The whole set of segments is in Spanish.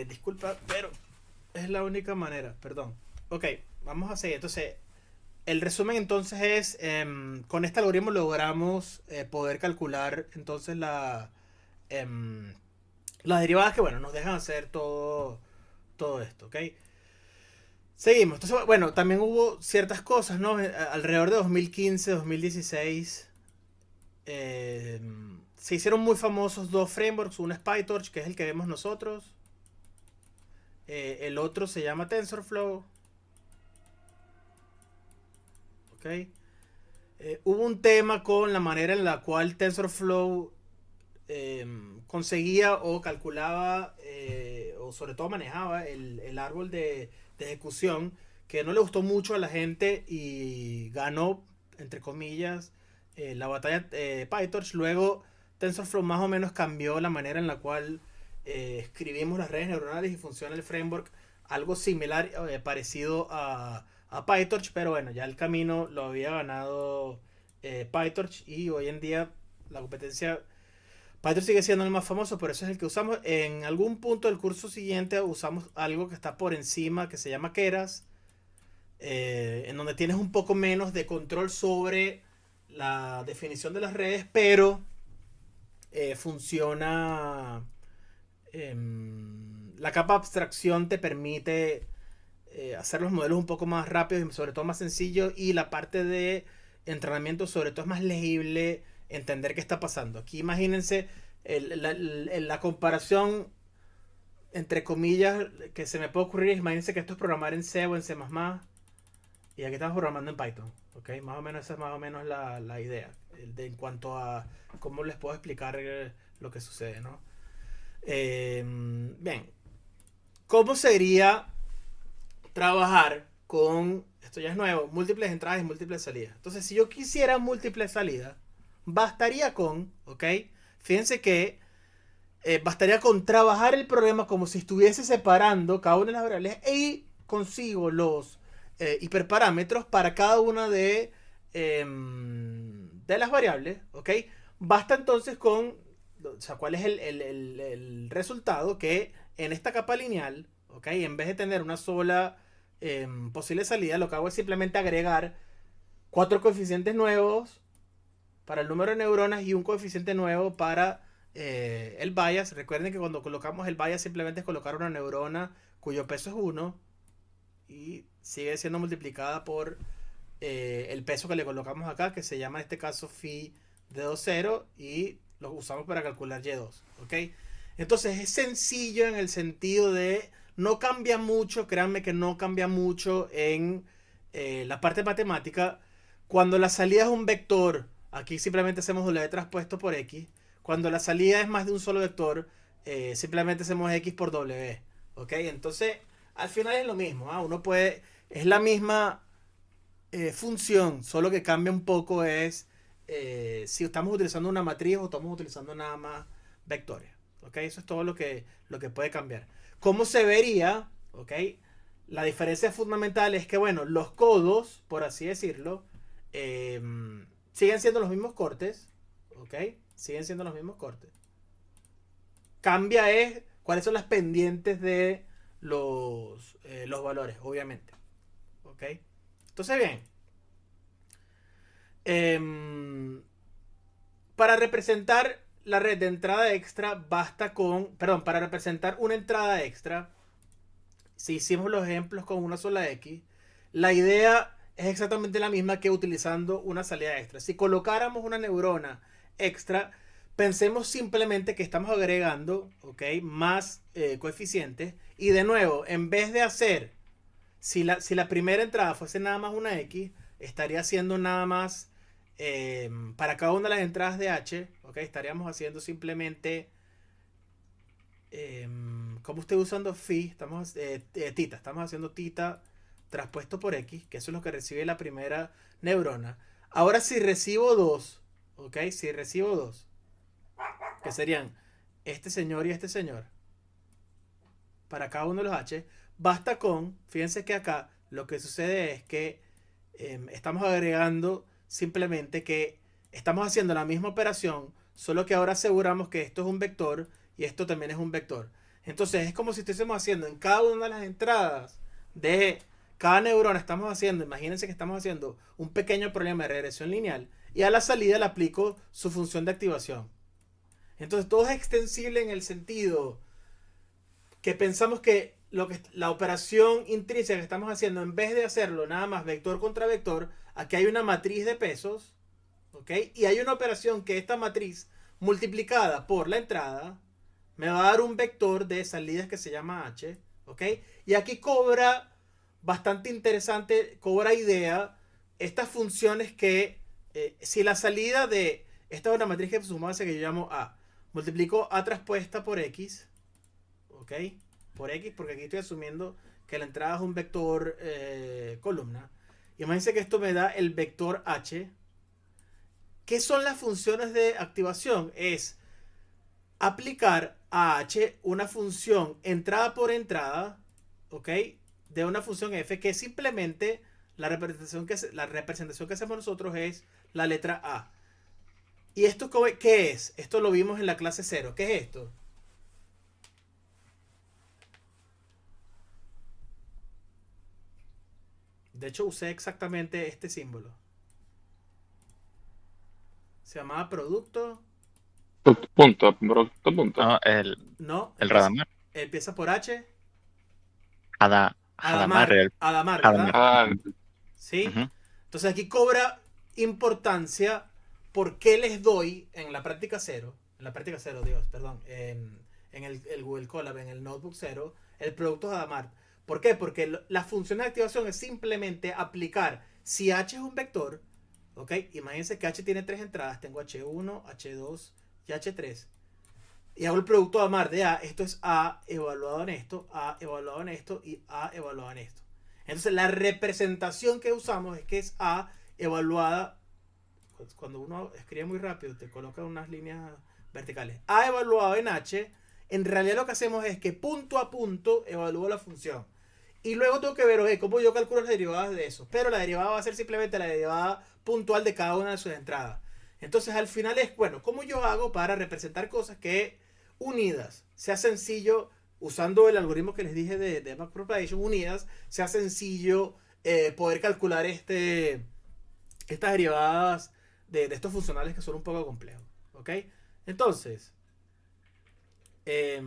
Disculpa, pero es la única manera, perdón. Ok, vamos a seguir. Entonces, el resumen entonces es, con este algoritmo logramos poder calcular entonces em, las derivadas que, bueno, nos dejan hacer todo esto, ¿ok? Seguimos. Entonces, bueno, también hubo ciertas cosas, ¿no? Alrededor de 2015, 2016, se hicieron muy famosos dos frameworks. Uno es PyTorch, que es el que vemos nosotros. El otro se llama TensorFlow, ¿ok? Hubo un tema con la manera en la cual TensorFlow conseguía o calculaba o sobre todo manejaba el árbol de ejecución, que no le gustó mucho a la gente y ganó, entre comillas, la batalla PyTorch. Luego TensorFlow más o menos cambió la manera en la cual escribimos las redes neuronales y funciona el framework, algo similar, parecido a PyTorch, pero bueno, ya el camino lo había ganado PyTorch, y hoy en día la competencia, PyTorch sigue siendo el más famoso, por eso es el que usamos. En algún punto del curso siguiente usamos algo que está por encima, que se llama Keras, en donde tienes un poco menos de control sobre la definición de las redes, pero funciona. La capa de abstracción te permite hacer los modelos un poco más rápidos y sobre todo más sencillos, y la parte de entrenamiento sobre todo es más legible entender qué está pasando. Aquí imagínense la comparación entre comillas que se me puede ocurrir. Imagínense que esto es programar en C o en C++, y aquí estamos programando en Python, ¿ok? Más o menos esa es más o menos la idea en cuanto a cómo les puedo explicar lo que sucede, ¿no? Bien, ¿cómo sería trabajar con, esto ya es nuevo, múltiples entradas y múltiples salidas? Entonces, si yo quisiera múltiples salidas, bastaría con, ¿ok? Fíjense que bastaría con trabajar el problema como si estuviese separando cada una de las variables, y consigo los hiperparámetros para cada una de las variables, ¿ok? Basta entonces con, o sea, ¿cuál es el resultado? Que en esta capa lineal, ¿ok? En vez de tener una sola posible salida, lo que hago es simplemente agregar cuatro coeficientes nuevos para el número de neuronas y un coeficiente nuevo para el bias. Recuerden que cuando colocamos el bias simplemente es colocar una neurona cuyo peso es 1 y sigue siendo multiplicada por el peso que le colocamos acá, que se llama en este caso phi de 2,0, y lo usamos para calcular y2, ¿ok? Entonces es sencillo en el sentido de no cambia mucho, créanme que no cambia mucho en la parte matemática. Cuando la salida es un vector, aquí simplemente hacemos w traspuesto por x. Cuando la salida es más de un solo vector, simplemente hacemos x por w, ¿ok? Entonces al final es lo mismo, ¿ah? Uno puede, es la misma función, solo que cambia un poco es si estamos utilizando una matriz o estamos utilizando nada más vectores. ¿Ok? Eso es todo lo que puede cambiar. ¿Cómo se vería? ¿Ok? La diferencia fundamental es que, bueno, los codos, por así decirlo, eh, siguen siendo los mismos cortes. ¿Ok? Siguen siendo los mismos cortes. Cambia es cuáles son las pendientes de los valores, obviamente. ¿Ok? Entonces, bien. Eh, para representar la red de entrada extra, basta con. Perdón, para representar una entrada extra, si hicimos los ejemplos con una sola X, la idea es exactamente la misma que utilizando una salida extra. Si colocáramos una neurona extra, pensemos simplemente que estamos agregando, ¿ok?, más coeficientes. Y de nuevo, en vez de hacer, si la primera entrada fuese nada más una X, estaría haciendo nada más para cada una de las entradas de H, ¿ok? Estaríamos haciendo simplemente, como estoy usando phi, tita, estamos haciendo tita traspuesto por X, que eso es lo que recibe la primera neurona. Ahora si recibo dos, ¿ok? Si recibo dos, que serían este señor y este señor, para cada uno de los H, basta con, fíjense que acá lo que sucede es que estamos agregando simplemente que estamos haciendo la misma operación, solo que ahora aseguramos que esto es un vector y esto también es un vector. Entonces es como si estuviésemos haciendo en cada una de las entradas de cada neurona, estamos haciendo, imagínense que estamos haciendo un pequeño problema de regresión lineal y a la salida le aplico su función de activación. Entonces todo es extensible en el sentido que pensamos que, la operación intrínseca que estamos haciendo, en vez de hacerlo nada más vector contra vector, aquí hay una matriz de pesos, ¿ok? Y hay una operación que esta matriz multiplicada por la entrada me va a dar un vector de salidas que se llama h, ¿ok? Y aquí cobra bastante interesante, cobra idea estas funciones que, si la salida de, esta es una matriz que sumándose que yo llamo A, multiplico A traspuesta por X, ¿ok? Por X, porque aquí estoy asumiendo que la entrada es un vector columna. Imagínense que esto me da el vector H. ¿Qué son las funciones de activación? Es aplicar a H una función entrada por entrada, ¿ok? De una función f que simplemente la representación que hacemos nosotros es la letra A. ¿Y esto qué es? Esto lo vimos en la clase 0. ¿Qué es esto? De hecho, usé exactamente este símbolo. Se llamaba producto. Punto, punto. No, No, el Radamar. empieza por H. Hadamar, Adamar, ¿verdad? Hadamar. Ah, ¿Sí? Ujú. Entonces aquí cobra importancia por qué les doy en la práctica 0, Dios, perdón, en el Google Colab, en el Notebook 0, el producto de Hadamard. ¿Por qué? Porque la función de activación es simplemente aplicar, si H es un vector, ¿ok? Imagínense que H tiene 3 entradas, tengo H1, H2 y H3. Y hago el producto de Hadamard de A, esto es A evaluado en esto, A evaluado en esto y A evaluado en esto. Entonces la representación que usamos es que es A evaluada. Cuando uno escribe muy rápido te coloca unas líneas verticales. A evaluado en H. En realidad lo que hacemos es que punto a punto evalúo la función. Y luego tengo que ver, oye, cómo yo calculo las derivadas de eso. Pero la derivada va a ser simplemente la derivada puntual de cada una de sus entradas. Entonces al final es, bueno, ¿cómo yo hago para representar cosas que unidas sea sencillo, usando el algoritmo que les dije de backpropagation, unidas, sea sencillo poder calcular estas derivadas de estos funcionales que son un poco complejos? ¿Ok? Entonces, eh,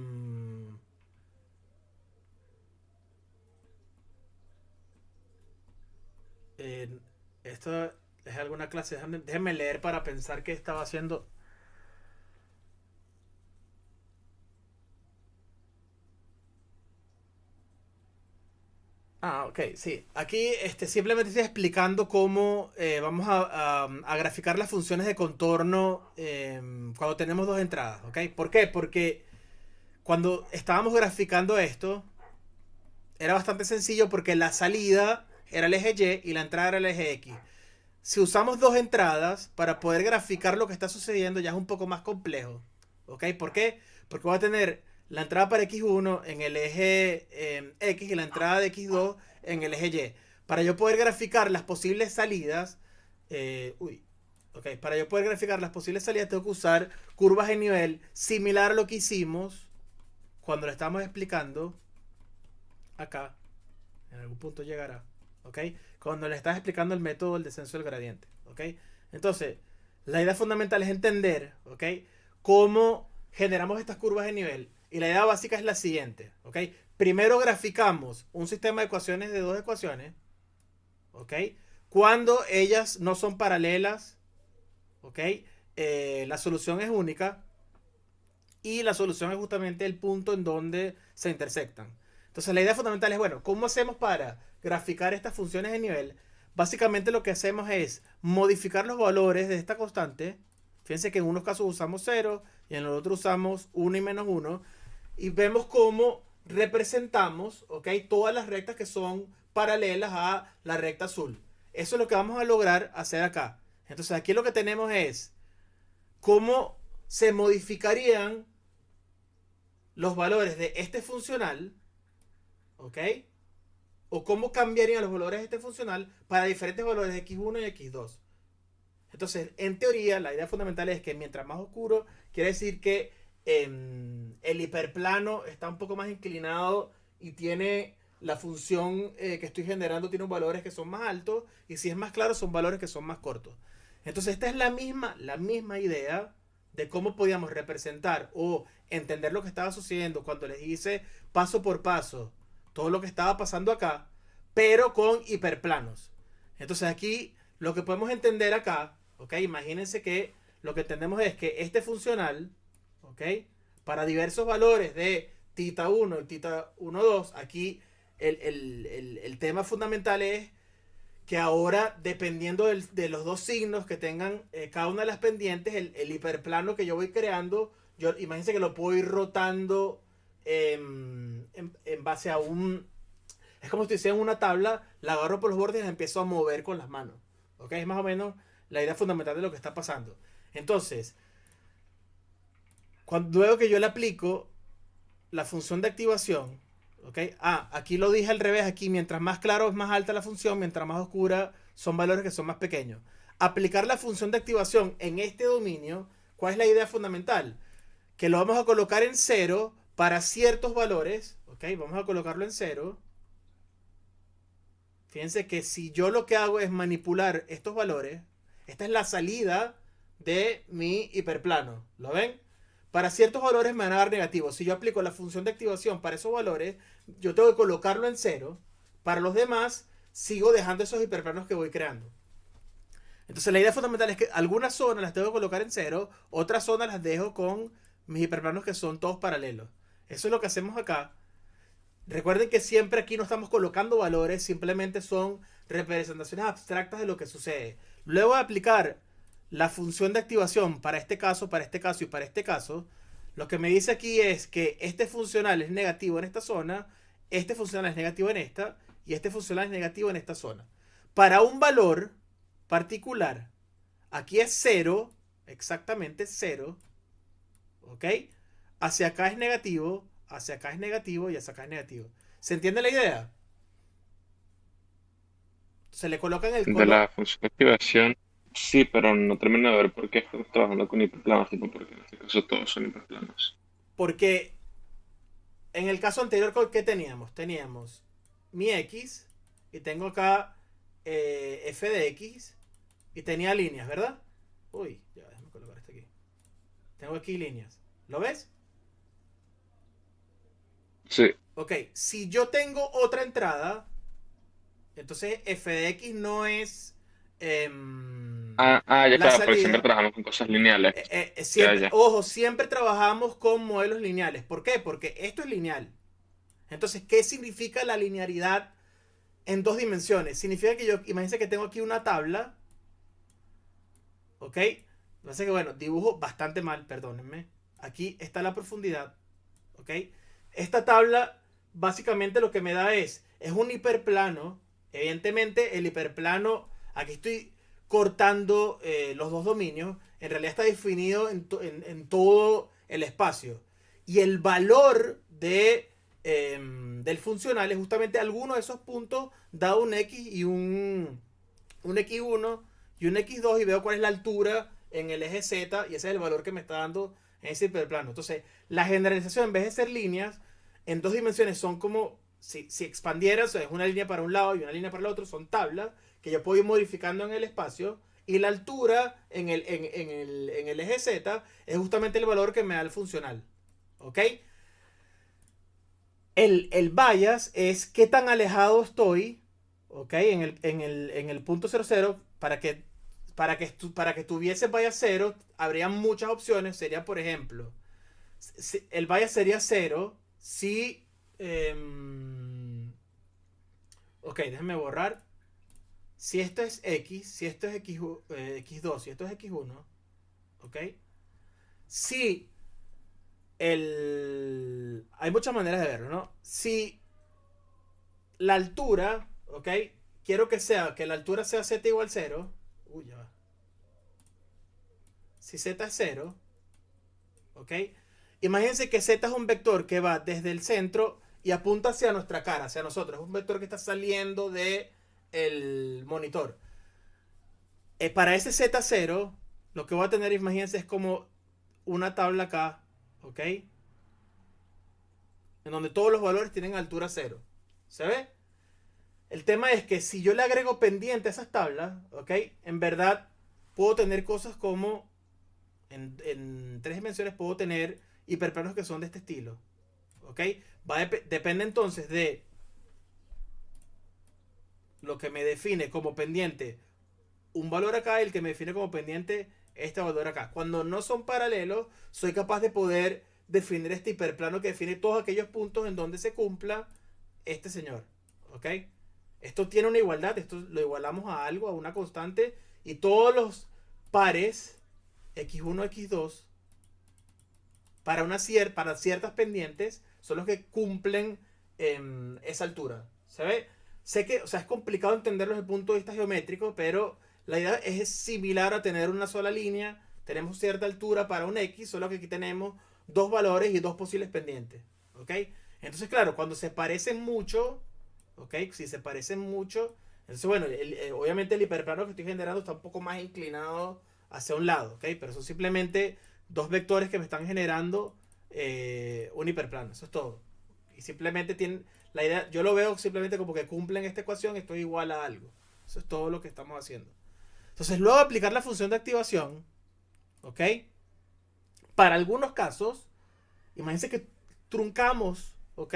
esto es alguna clase. Déjenme leer para pensar qué estaba haciendo. Ah, ok, sí. Aquí simplemente estoy explicando cómo vamos a graficar las funciones de contorno cuando tenemos dos entradas, ¿ok? ¿Por qué? Porque cuando estábamos graficando esto, era bastante sencillo porque la salida era el eje Y y la entrada era el eje X. Si usamos dos entradas para poder graficar lo que está sucediendo, ya es un poco más complejo, ¿ok? ¿Por qué? Porque voy a tener la entrada para X1 en el eje X y la entrada de X2 en el eje Y. Para yo poder graficar las posibles salidas, para yo poder graficar las posibles salidas tengo que usar curvas de nivel similar a lo que hicimos cuando le estamos explicando acá. En algún punto llegará, ¿ok? Cuando le estás explicando el método del descenso del gradiente, ¿ok? Entonces, la idea fundamental es entender, ¿ok? Cómo generamos estas curvas de nivel. Y la idea básica es la siguiente, ¿ok? Primero graficamos un sistema de ecuaciones de dos ecuaciones, ¿ok? Cuando ellas no son paralelas, ¿ok? La solución es única y la solución es justamente el punto en donde se intersectan. Entonces la idea fundamental es, bueno, ¿cómo hacemos para graficar estas funciones de nivel? Básicamente lo que hacemos es modificar los valores de esta constante. Fíjense que en unos casos usamos 0 y en los otros usamos 1 y menos 1. Y vemos cómo representamos, ¿ok? Todas las rectas que son paralelas a la recta azul. Eso es lo que vamos a lograr hacer acá. Entonces aquí lo que tenemos es cómo se modificarían los valores de este funcional, ¿ok? O cómo cambiarían los valores de este funcional para diferentes valores de x1 y x2. Entonces, en teoría, la idea fundamental es que mientras más oscuro, quiere decir que el hiperplano está un poco más inclinado y tiene la función que estoy generando, tiene valores que son más altos, y si es más claro, son valores que son más cortos. Entonces, esta es la misma idea de cómo podíamos representar o entender lo que estaba sucediendo cuando les hice paso por paso todo lo que estaba pasando acá, pero con hiperplanos. Entonces, aquí lo que podemos entender acá, ¿ok? Imagínense que lo que entendemos es que este funcional, ¿ok? Para diversos valores de tita 1 y tita 1, 2, aquí el tema fundamental es que ahora, dependiendo de los dos signos que tengan cada una de las pendientes, el hiperplano que yo voy creando, imagínense que lo puedo ir rotando en base a un... Es como si hiciera una tabla, la agarro por los bordes y la empiezo a mover con las manos. ¿Ok? Es más o menos la idea fundamental de lo que está pasando. Entonces, luego que yo le aplico la función de activación, ¿ok? Aquí lo dije al revés, aquí mientras más claro es más alta la función, mientras más oscura son valores que son más pequeños. Aplicar la función de activación en este dominio, ¿cuál es la idea fundamental? Que lo vamos a colocar en cero para ciertos valores, ¿ok? Vamos a colocarlo en cero. Fíjense que si yo lo que hago es manipular estos valores, esta es la salida de mi hiperplano, ¿lo ven? Para ciertos valores me van a dar negativos. Si yo aplico la función de activación para esos valores, yo tengo que colocarlo en cero. Para los demás, sigo dejando esos hiperplanos que voy creando. Entonces la idea fundamental es que algunas zonas las tengo que colocar en cero, otras zonas las dejo con mis hiperplanos que son todos paralelos. Eso es lo que hacemos acá. Recuerden que siempre aquí no estamos colocando valores, simplemente son representaciones abstractas de lo que sucede. Luego de aplicar la función de activación para este caso y para este caso, lo que me dice aquí es que este funcional es negativo en esta zona, este funcional es negativo en esta, y este funcional es negativo en esta zona. Para un valor particular, aquí es 0, exactamente 0, ¿ok? Hacia acá es negativo, hacia acá es negativo y hacia acá es negativo. ¿Se entiende la idea? Se le coloca en el De color la función de activación, sí, pero no termino de ver por qué estamos trabajando con hiperplanos, tipo, porque en este caso todos son hiperplanos. porque en el caso anterior, ¿qué teníamos? Teníamos mi X y tengo acá f de X y tenía líneas, ¿verdad? Uy, ya, déjame colocar esto aquí. Tengo aquí líneas. ¿Lo ves? Sí. Ok, si yo tengo otra entrada, entonces f de X no es Ya, la claro, porque siempre salida. trabajamos con cosas lineales. Ya, Siempre, ya. ojo, siempre trabajamos con modelos lineales. ¿Por qué? Porque esto es lineal. Entonces, ¿qué significa la linealidad en dos dimensiones? Significa que yo, imagínense que tengo aquí una tabla, ¿ok? Lo que pasa es que, bueno, dibujo bastante mal, perdónenme. Aquí está la profundidad, ¿ok? Esta tabla, básicamente lo que me da es un hiperplano. Evidentemente, el hiperplano, aquí estoy cortando los dos dominios, en realidad está definido en todo el espacio. Y el valor del funcional es justamente alguno de esos puntos dado un X y un X1 y un X2 y veo cuál es la altura en el eje Z y ese es el valor que me está dando en ese hiperplano. Entonces, la generalización en vez de ser líneas, en dos dimensiones son como si expandieras, es una línea para un lado y una línea para el otro, son tablas que yo puedo ir modificando en el espacio y la altura en el eje Z es justamente el valor que me da el funcional. ¿Ok? El bias es qué tan alejado estoy, ¿ok? En el punto 00 para que tuviese bias 0, habría muchas opciones. Sería, por ejemplo, el bias sería 0 si... ok, déjenme borrar. Si esto es X, si esto es X2, si esto es X1, ¿ok? Si hay muchas maneras de verlo, ¿no? Si la altura, ¿ok? Quiero que la altura sea z igual 0. Uy, ya va. Si z es 0, ¿ok? Imagínense que z es un vector que va desde el centro y apunta hacia nuestra cara, hacia nosotros. Es un vector que está saliendo del monitor. Para ese z0, lo que voy a tener, imagínense, es como una tabla acá, ¿ok? En donde todos los valores tienen altura cero. ¿Se ve? El tema es que si yo le agrego pendiente a esas tablas, ¿ok? En verdad puedo tener cosas como en tres dimensiones puedo tener hiperplanos que son de este estilo, ¿ok? Depende entonces de lo que me define como pendiente un valor acá y el que me define como pendiente este valor acá. Cuando no son paralelos, soy capaz de poder definir este hiperplano que define todos aquellos puntos en donde se cumpla este señor, ¿ok? Esto tiene una igualdad, esto lo igualamos a algo, a una constante, y todos los pares x1, x2 para ciertas pendientes son los que cumplen esa altura. ¿Se ve? Sé que, o sea, es complicado entenderlo desde el punto de vista geométrico, pero la idea es similar a tener una sola línea. Tenemos cierta altura para un x, solo que aquí tenemos dos valores y dos posibles pendientes. ¿Ok? Entonces, claro, cuando se parecen mucho, ¿ok? Si se parecen mucho, entonces, bueno, obviamente el hiperplano que estoy generando está un poco más inclinado hacia un lado, ¿ok? Pero son simplemente dos vectores que me están generando un hiperplano, eso es todo. Y simplemente tienen, la idea, yo lo veo simplemente como que cumplen esta ecuación, esto es igual a algo. Eso es todo lo que estamos haciendo. Entonces, luego de aplicar la función de activación, ¿ok? Para algunos casos, imagínense que truncamos, ¿ok?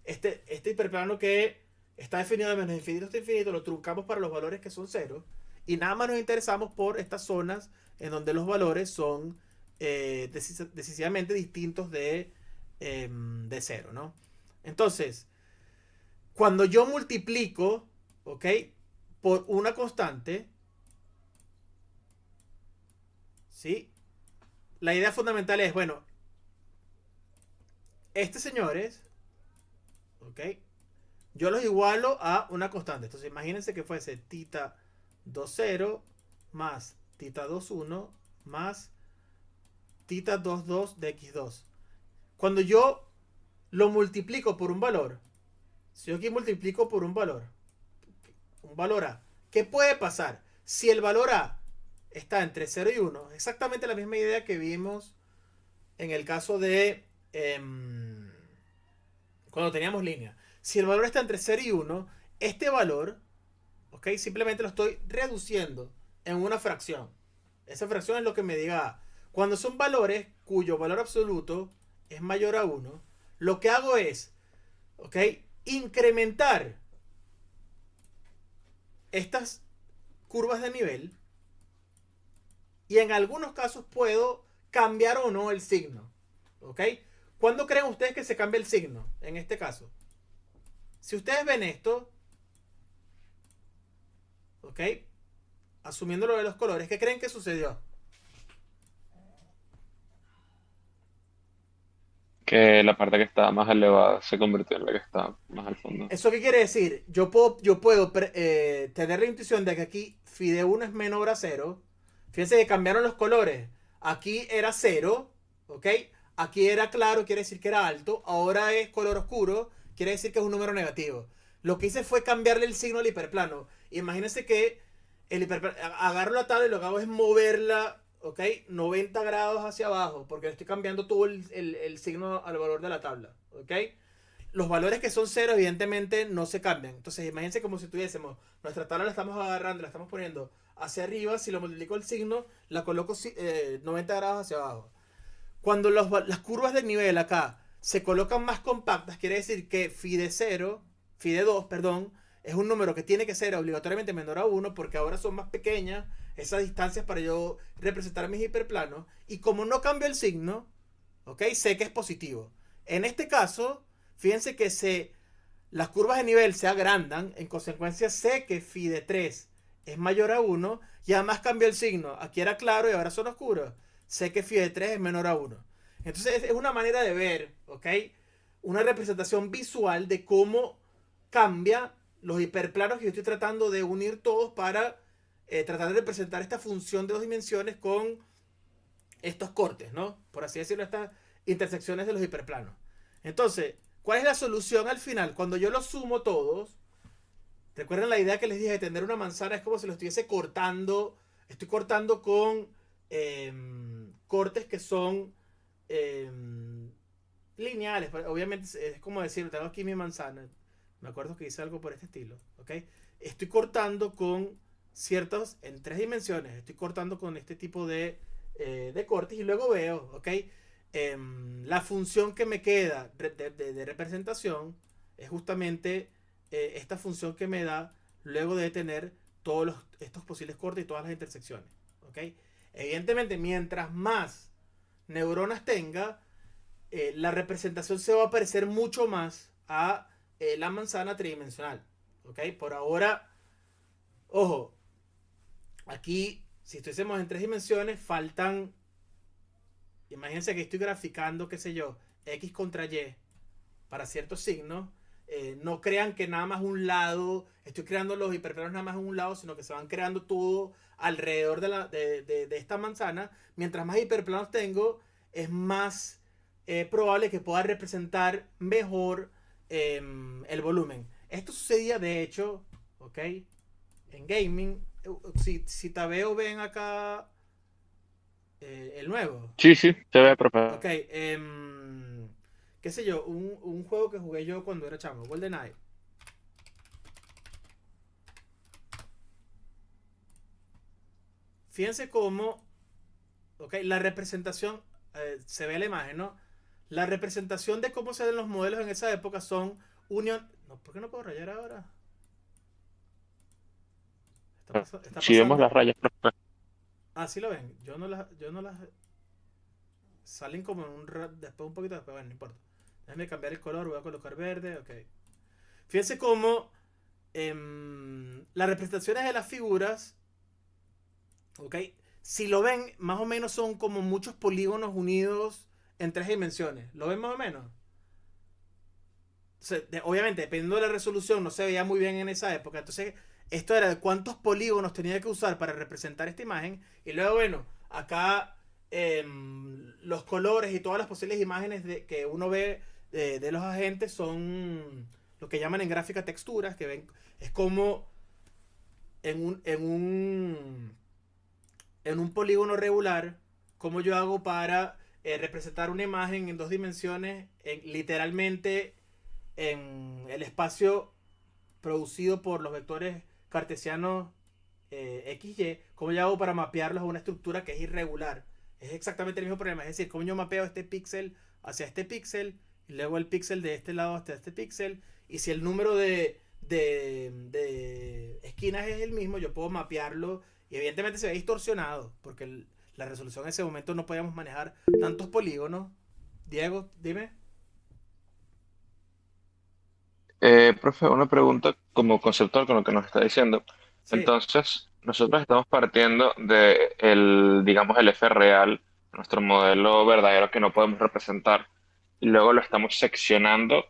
Este hiperplano que está definido de menos infinito hasta infinito, lo truncamos para los valores que son cero. Y nada más nos interesamos por estas zonas en donde los valores son decisivamente distintos de cero, ¿no? Entonces, cuando yo multiplico, ¿ok? Por una constante, ¿sí? La idea fundamental es, bueno, señores, ¿ok? Yo los igualo a una constante. Entonces imagínense que fuese tita 2,0 más tita 2,1 más tita 2,2 de x2. Cuando yo lo multiplico por un valor, si yo aquí multiplico por un valor A, ¿qué puede pasar? Si el valor A está entre 0 y 1, exactamente la misma idea que vimos en el caso de cuando teníamos línea. Si el valor está entre 0 y 1, este valor, ¿ok? Simplemente lo estoy reduciendo en una fracción. Esa fracción es lo que me diga A. Cuando son valores cuyo valor absoluto es mayor a 1, lo que hago es, ¿ok? Incrementar estas curvas de nivel y en algunos casos puedo cambiar o no el signo, ¿ok? ¿Cuándo creen ustedes que se cambia el signo? En este caso. Si ustedes ven esto, ¿ok? Asumiendo lo de los colores, ¿qué creen que sucedió? Que la parte que estaba más elevada se convirtió en la que está más al fondo. ¿Eso qué quiere decir? Yo puedo tener la intuición de que aquí phi de 1 es menor a cero. Fíjense que cambiaron los colores. Aquí era cero, ¿ok? Aquí era claro, quiere decir que era alto. Ahora es color oscuro, quiere decir que es un número negativo. Lo que hice fue cambiarle el signo al hiperplano. Imagínense que el hiperplano, agarro la tabla y lo que hago es moverla, ¿ok? 90 grados hacia abajo, porque le estoy cambiando todo el signo al valor de la tabla, ¿ok? Los valores que son cero, evidentemente, no se cambian. Entonces, imagínense como si tuviésemos nuestra tabla, la estamos agarrando, la estamos poniendo hacia arriba. Si lo multiplico el signo, la coloco 90 grados hacia abajo. Cuando las curvas de nivel acá se colocan más compactas, quiere decir que phi de 2, perdón, es un número que tiene que ser obligatoriamente menor a 1 porque ahora son más pequeñas esas distancias para yo representar mis hiperplanos. Y como no cambio el signo, ¿ok? Sé que es positivo. En este caso, fíjense que las curvas de nivel se agrandan, en consecuencia sé que phi de 3 es mayor a 1 y además cambio el signo. Aquí era claro y ahora son oscuros. Sé que phi de 3 es menor a 1. Entonces es una manera de ver, ¿ok? Una representación visual de cómo cambia los hiperplanos que yo estoy tratando de unir todos para tratar de representar esta función de dos dimensiones con estos cortes, ¿no? Por así decirlo, estas intersecciones de los hiperplanos. Entonces, ¿cuál es la solución al final? Cuando yo los sumo todos, recuerden la idea que les dije de tener una manzana, es como si lo estuviese cortando, estoy cortando con cortes que son em, lineales. Obviamente es como decir, tengo aquí mi manzana. Me acuerdo que hice algo por este estilo. ¿Ok? Estoy cortando con ciertos, en 3 dimensiones, estoy cortando con este tipo de cortes y luego veo, ¿ok? La función que me queda de representación es justamente esta función que me da luego de tener estos posibles cortes y todas las intersecciones. ¿Ok? Evidentemente, mientras más neuronas tenga, la representación se va a parecer mucho más a la manzana tridimensional. ¿Ok? Por ahora, ojo, aquí, si estuviésemos en 3 dimensiones, faltan. Imagínense que estoy graficando, qué sé yo, X contra Y para ciertos signos. No crean que nada más un lado, estoy creando los hiperplanos nada más en un lado, sino que se van creando todo alrededor de esta manzana. Mientras más hiperplanos tengo, es más probable que pueda representar mejor el volumen. Esto sucedía de hecho, ¿ok? En gaming. Si Tabeo ven acá el nuevo. Sí, sí, se ve, profe. Ok, qué sé yo, un juego que jugué yo cuando era chamo, GoldenEye. Fíjense cómo, ok, la representación, se ve la imagen, ¿no? La representación de cómo se ven los modelos en esa época son unión. No, ¿por qué no puedo rayar ahora? Está Si vemos pasando. las rayas, profe. Ah, sí lo ven. Yo no las salen como en después un poquito después, bueno, no importa. Déjenme cambiar el color, voy a colocar verde, ok. Fíjense cómo las representaciones de las figuras, ¿ok? Si lo ven, más o menos son como muchos polígonos unidos en 3 dimensiones. ¿Lo ven más o menos? O sea, obviamente, dependiendo de la resolución, no se veía muy bien en esa época. Entonces, esto era de cuántos polígonos tenía que usar para representar esta imagen. Y luego, bueno, acá los colores y todas las posibles imágenes que uno ve de los agentes son lo que llaman en gráfica texturas, que ven, es como en un polígono regular, cómo yo hago para representar una imagen en 2 dimensiones, literalmente en el espacio producido por los vectores cartesianos XY, cómo yo hago para mapearlos a una estructura que es irregular. Es exactamente el mismo problema, es decir, cómo yo mapeo este píxel hacia este píxel, y luego el píxel de este lado hasta este píxel, y si el número de esquinas es el mismo, yo puedo mapearlo, y evidentemente se ve distorsionado, porque la resolución en ese momento no podíamos manejar tantos polígonos. Diego, dime. Profe, una pregunta como conceptual con lo que nos está diciendo. Sí. Entonces, nosotros estamos partiendo de el, digamos, el F real, nuestro modelo verdadero que no podemos representar, y luego lo estamos seccionando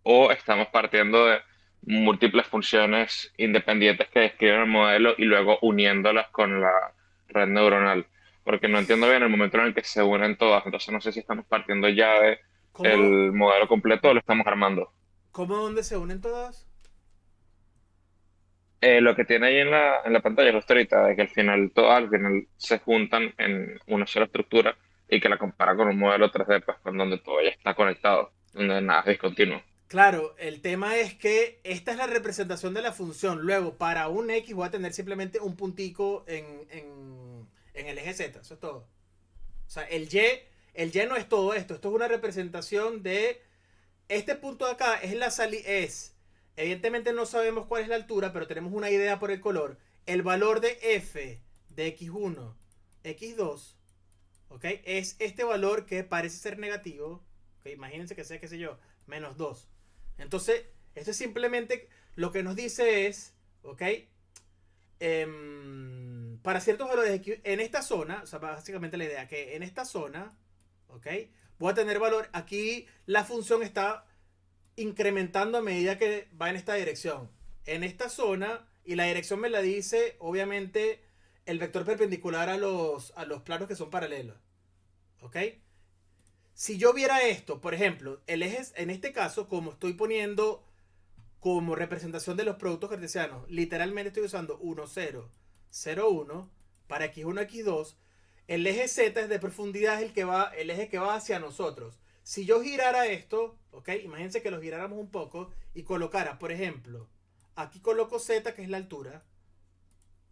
o estamos partiendo de múltiples funciones independientes que describen el modelo y luego uniéndolas con la red neuronal. Porque no entiendo bien el momento en el que se unen todas. Entonces, no sé si estamos partiendo ya de ¿Cómo, el modelo completo o lo estamos armando. cómo dónde se unen todas? Lo que tiene ahí en la pantalla justo ahorita, de que al final se juntan en una sola estructura y que la compara con un modelo 3D, pues, con donde todo ya está conectado, donde nada es discontinuo. Claro, el tema es que esta es la representación de la función. Luego, para un X voy a tener simplemente un puntico en el eje Z. Eso es todo. O sea, el Y no es todo esto. Esto es una representación de. Este punto de acá es la salida. Evidentemente no sabemos cuál es la altura, pero tenemos una idea por el color. El valor de F de X1, X2, ¿ok? Es este valor que parece ser negativo. ¿Ok? Imagínense que sea, qué sé yo, -2. Entonces, esto es simplemente lo que nos dice es, ¿ok? Para ciertos valores en esta zona, o sea, básicamente la idea que en esta zona, ¿ok? Voy a tener valor. Aquí la función está incrementando a medida que va en esta dirección. En esta zona, y la dirección me la dice, obviamente, el vector perpendicular a los planos que son paralelos. ¿Ok? Si yo viera esto, por ejemplo, el eje, en este caso, como estoy poniendo como representación de los productos cartesianos, literalmente estoy usando 1, 0, 0, 1 para X1, X2. el eje Z es de profundidad, es el eje que va hacia nosotros. Si yo girara esto, ¿ok? Imagínense que lo giráramos un poco y colocara, por ejemplo, aquí coloco Z, que es la altura,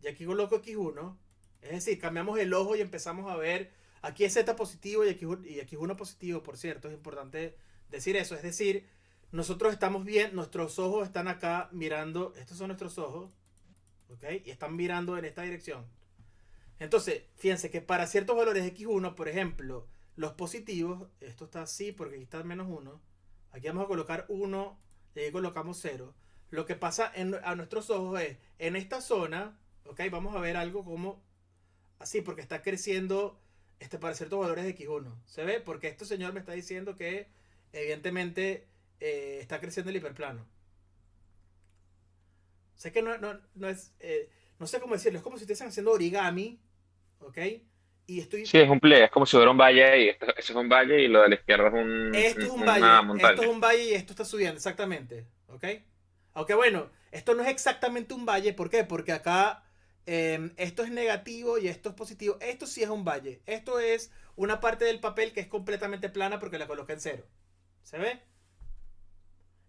y aquí coloco X1. Es decir, cambiamos el ojo y empezamos a ver, aquí es Z positivo y X1 positivo, por cierto, es importante decir eso. Es decir, nosotros estamos bien, nuestros ojos están acá mirando, estos son nuestros ojos, ¿ok? Y están mirando en esta dirección. Entonces, fíjense que para ciertos valores X1, por ejemplo, los positivos, esto está así porque aquí está menos 1, aquí vamos a colocar 1 y aquí colocamos 0. Lo que pasa a nuestros ojos es, en esta zona, ok, vamos a ver algo como así, porque está creciendo para ciertos valores de X1. ¿Se ve? Porque este señor me está diciendo que evidentemente está creciendo el hiperplano. Sé que no es... no sé cómo decirlo, es como si estuviesen haciendo origami, ¿ok? Y estoy... Sí, es un pliegue, es como si hubiera un valle y esto es un valle y lo de la izquierda es Esto es un una valle, esto es montaña. un valle y esto está subiendo, exactamente, ¿ok? Aunque bueno, esto no es exactamente un valle, ¿por qué? Porque acá esto es negativo y esto es positivo. Esto sí es un valle, esto es una parte del papel que es completamente plana porque la coloqué en cero. ¿Se ve?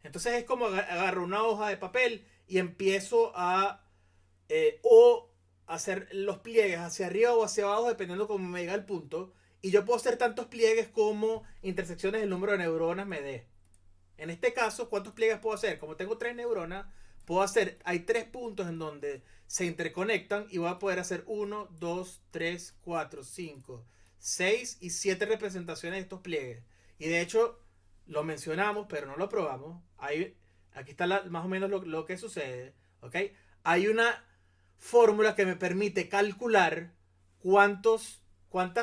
Entonces es como agarro una hoja de papel y empiezo a o hacer los pliegues hacia arriba o hacia abajo dependiendo cómo me llega el punto. Y yo puedo hacer tantos pliegues como intersecciones del número de neuronas me dé. En este caso, ¿cuántos pliegues puedo hacer? Como tengo 3 neuronas, puedo hacer, hay 3 puntos en donde se interconectan y voy a poder hacer 1, 2, 3, 4, 5, 6 y 7 representaciones de estos pliegues. Y de hecho, lo mencionamos, pero no lo probamos. Aquí está más o menos lo que sucede. ¿Ok? Hay una fórmula que me permite calcular cuántas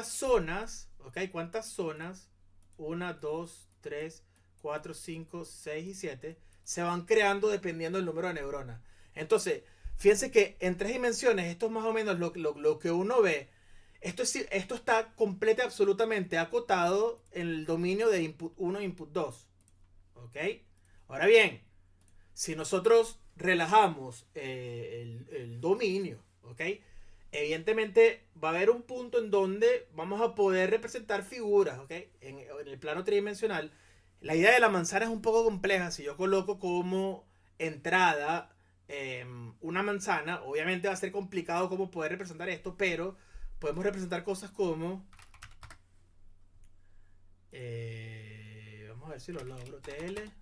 zonas, ¿ok? Cuántas zonas, 1, 2, 3, 4, 5, 6 y 7 se van creando dependiendo del número de neuronas. Entonces, fíjense que en 3 dimensiones, esto es más o menos lo que uno ve. Esto está completo absolutamente acotado en el dominio de input 1 e input 2. ¿Ok? Ahora bien, si nosotros relajamos el dominio, ¿ok? Evidentemente va a haber un punto en donde vamos a poder representar figuras, ¿ok? En el plano tridimensional. La idea de la manzana es un poco compleja. Si yo coloco como entrada una manzana, obviamente va a ser complicado cómo poder representar esto, pero podemos representar cosas como... vamos a ver si lo logro. TL.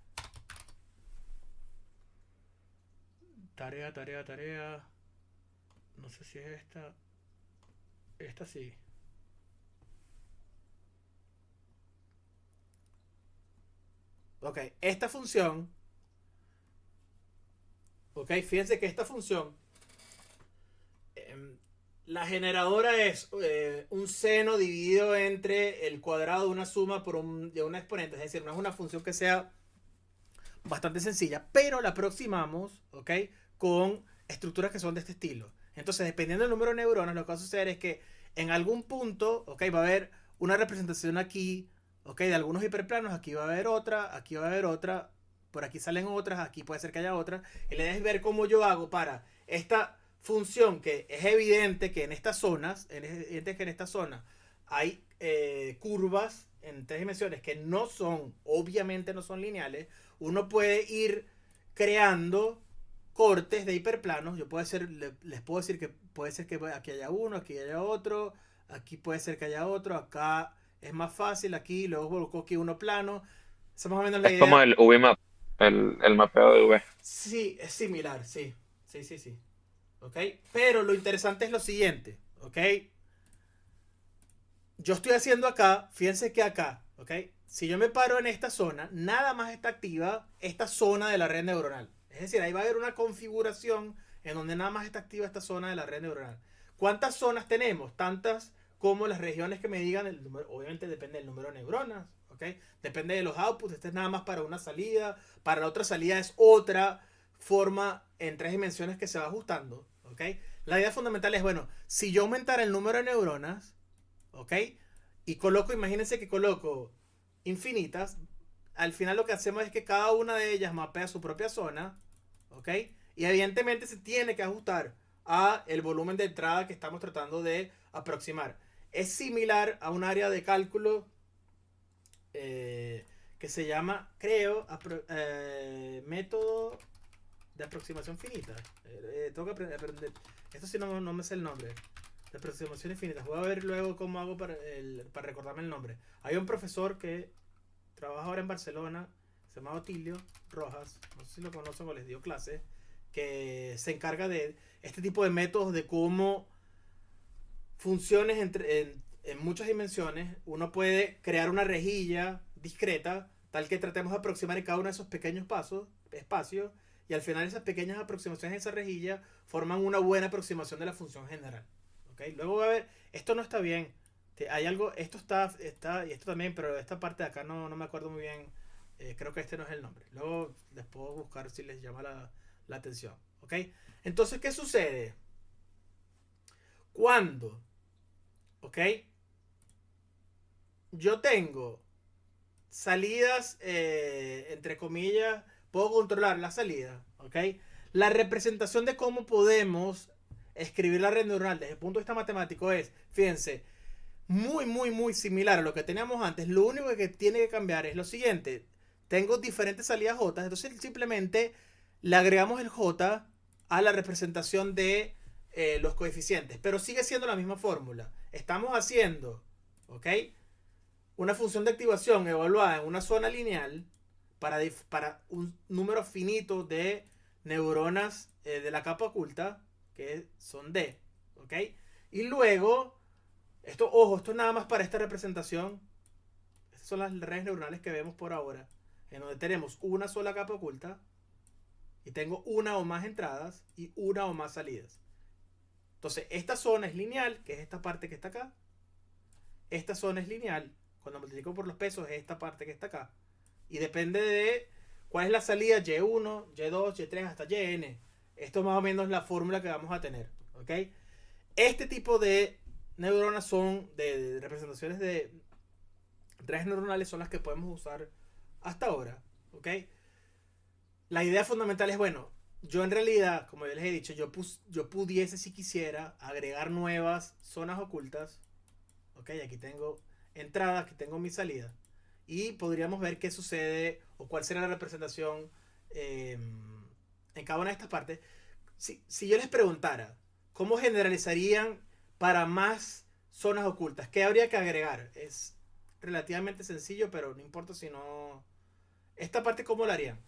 Tarea. No sé si es esta. Esta sí. Ok, esta función. Ok, fíjense que esta función. La generadora es un seno dividido entre el cuadrado de una suma de una exponente. Es decir, no es una función que sea bastante sencilla, pero la aproximamos, ¿ok? Con estructuras que son de este estilo. Entonces, dependiendo del número de neuronas, lo que va a suceder es que en algún punto, ¿ok? Va a haber una representación aquí, ¿ok? De algunos hiperplanos, aquí va a haber otra, aquí va a haber otra, por aquí salen otras, aquí puede ser que haya otra. Y la idea es ver cómo yo hago para esta función que es evidente que en estas zonas, hay curvas en 3 dimensiones que no son, obviamente no son lineales. Uno puede ir creando cortes de hiperplanos. Yo puedo hacer, les puedo decir que puede ser que aquí haya uno, aquí haya otro, aquí puede ser que haya otro, acá es más fácil, aquí luego coloco aquí uno plano. Esa es más o menos la Es como idea. el VMAP, el mapeo de V. Sí, es similar, sí. Sí. ¿Ok? Pero lo interesante es lo siguiente, ¿ok? Yo estoy haciendo acá, fíjense que acá, ¿ok? Si yo me paro en esta zona, nada más está activa esta zona de la red neuronal. Es decir, ahí va a haber una configuración en donde nada más está activa esta zona de la red neuronal. ¿Cuántas zonas tenemos? Tantas como las regiones que me digan el número. Obviamente depende del número de neuronas, ¿ok? Depende de los outputs. Este es nada más para una salida. Para la otra salida es otra forma en 3 dimensiones que se va ajustando, ¿ok? La idea fundamental es, bueno, si yo aumentara el número de neuronas, ¿ok? Y coloco, imagínense que coloco infinitas. Al final lo que hacemos es que cada una de ellas mapea su propia zona, ¿ok? Y evidentemente se tiene que ajustar a el volumen de entrada que estamos tratando de aproximar. Es similar a un área de cálculo que se llama, creo, método de aproximación finita. Tengo que aprender. Esto sí no me sé el nombre. De aproximaciones finitas. Voy a ver luego cómo hago para recordarme el nombre. Hay un profesor que trabaja ahora en Barcelona, se llama Otilio Rojas, no sé si lo conocen o les dio clase, que se encarga de este tipo de métodos de cómo funciones en muchas dimensiones, uno puede crear una rejilla discreta, tal que tratemos de aproximar en cada uno de esos pequeños espacios, y al final esas pequeñas aproximaciones en esa rejilla forman una buena aproximación de la función general. ¿Okay? Luego va a ver, esto no está bien, hay algo, esto está, y esto también, pero esta parte de acá no me acuerdo muy bien, creo que este no es el nombre. Luego les puedo buscar si les llama la atención. ¿Ok? Entonces, ¿qué sucede? Cuando, ¿ok? Yo tengo salidas, entre comillas, puedo controlar la salida, ¿ok? La representación de cómo podemos escribir la red neuronal desde el punto de vista matemático es, fíjense, muy similar a lo que teníamos antes. Lo único que tiene que cambiar es lo siguiente. Tengo diferentes salidas J, entonces simplemente le agregamos el J a la representación de los coeficientes, pero sigue siendo la misma fórmula. Estamos haciendo, ¿ok? Una función de activación evaluada en una zona lineal para un número finito de neuronas de la capa oculta, que son D, ¿ok? Y luego, ojo, esto es nada más para esta representación. Estas son las redes neuronales que vemos por ahora, en donde tenemos una sola capa oculta y tengo una o más entradas y una o más salidas. Entonces, esta zona es lineal, que es esta parte que está acá. Esta zona es lineal, cuando multiplico por los pesos, es esta parte que está acá. Y depende de cuál es la salida, Y1, Y2, Y3 hasta Yn. Esto más o menos es la fórmula que vamos a tener. ¿Ok? Este tipo de neuronas son de representaciones de redes neuronales, son las que podemos usar hasta ahora. ¿Ok? La idea fundamental es, bueno, yo en realidad, como yo les he dicho, yo pudiese, si quisiera, agregar nuevas zonas ocultas. Ok, aquí tengo entrada, aquí tengo mi salida. Y podríamos ver qué sucede o cuál será la representación en cada una de estas partes. Si yo les preguntara, ¿cómo generalizarían para más zonas ocultas? ¿Qué habría que agregar? Es relativamente sencillo, pero no importa si no... Esta parte, ¿cómo la harían?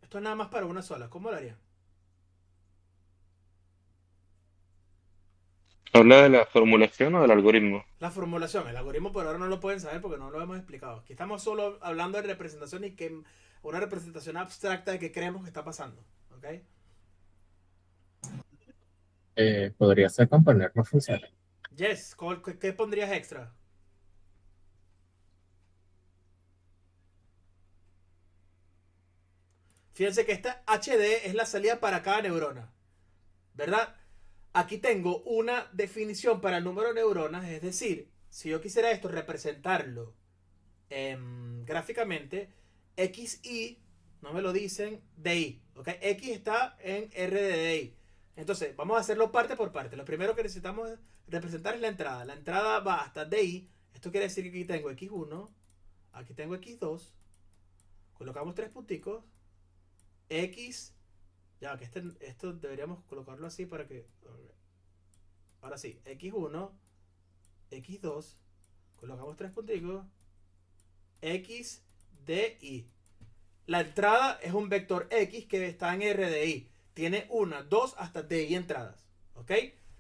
Esto es nada más para una sola. ¿Cómo lo harían? ¿Habla de la formulación o del algoritmo? La formulación, el algoritmo por ahora no lo pueden saber porque no lo hemos explicado. Aquí estamos solo hablando de representación y que una representación abstracta de que creemos que está pasando. ¿Ok? Podría ser componer no funciona. Yes, ¿qué pondrías extra? Fíjense que esta HD es la salida para cada neurona. ¿Verdad? Aquí tengo una definición para el número de neuronas, es decir, si yo quisiera esto representarlo gráficamente, XY, no me lo dicen, DI. ¿Ok? X está en R de DI. Entonces, vamos a hacerlo parte por parte. Lo primero que necesitamos representar es la entrada. La entrada va hasta DI. Esto quiere decir que aquí tengo X1, aquí tengo X2. Colocamos tres punticos. X. Ya, que esto deberíamos colocarlo así para que... Ahora sí, X1, X2. Colocamos tres punticos. X, D, I. La entrada es un vector X que está en R de I. Tiene una, dos hasta DI entradas. ¿Ok?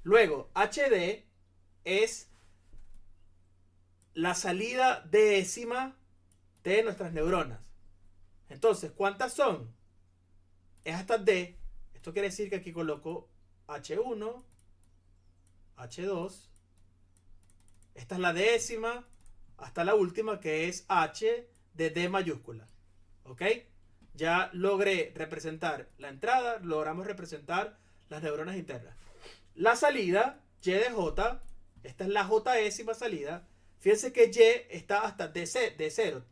Luego, HD es la salida décima de nuestras neuronas. Entonces, ¿cuántas son? Es hasta D. Esto quiere decir que aquí coloco H1, H2. Esta es la décima hasta la última, que es H de D mayúscula. ¿Ok? Ya logré representar la entrada, logramos representar las neuronas internas. La salida, Y de J, esta es la J décima salida, Fíjense que Y está hasta de 0.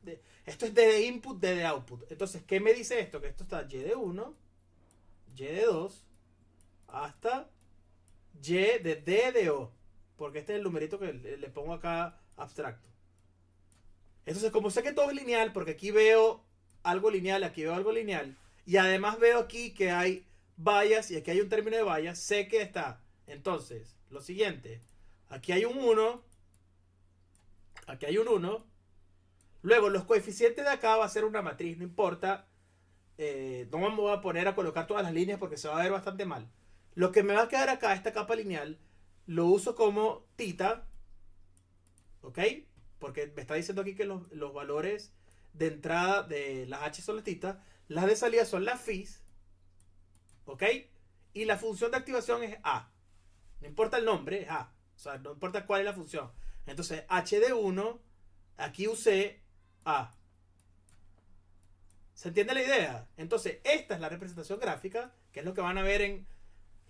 Esto es D de input, D de output. Entonces, ¿qué me dice esto? Que esto está Y de 1, Y de 2, hasta Y de D de O. Porque este es el numerito que le pongo acá abstracto. Entonces, como sé que todo es lineal, porque aquí veo algo lineal, aquí veo algo lineal, y además veo aquí que hay vallas y aquí hay un término de vallas, sé que está. Entonces, lo siguiente, aquí hay un 1, aquí hay un 1, luego los coeficientes de acá va a ser una matriz, no importa, no me voy a poner a colocar todas las líneas porque se va a ver bastante mal. Lo que me va a quedar acá, esta capa lineal, lo uso como tita, ¿ok? Porque me está diciendo aquí que los valores de entrada de las H son las titas, las de salida son las Fis, ¿ok? Y la función de activación es A. No importa el nombre, es A. O sea, no importa cuál es la función. Entonces, H de 1, aquí usé A. ¿Se entiende la idea? Entonces, esta es la representación gráfica, que es lo que van a ver en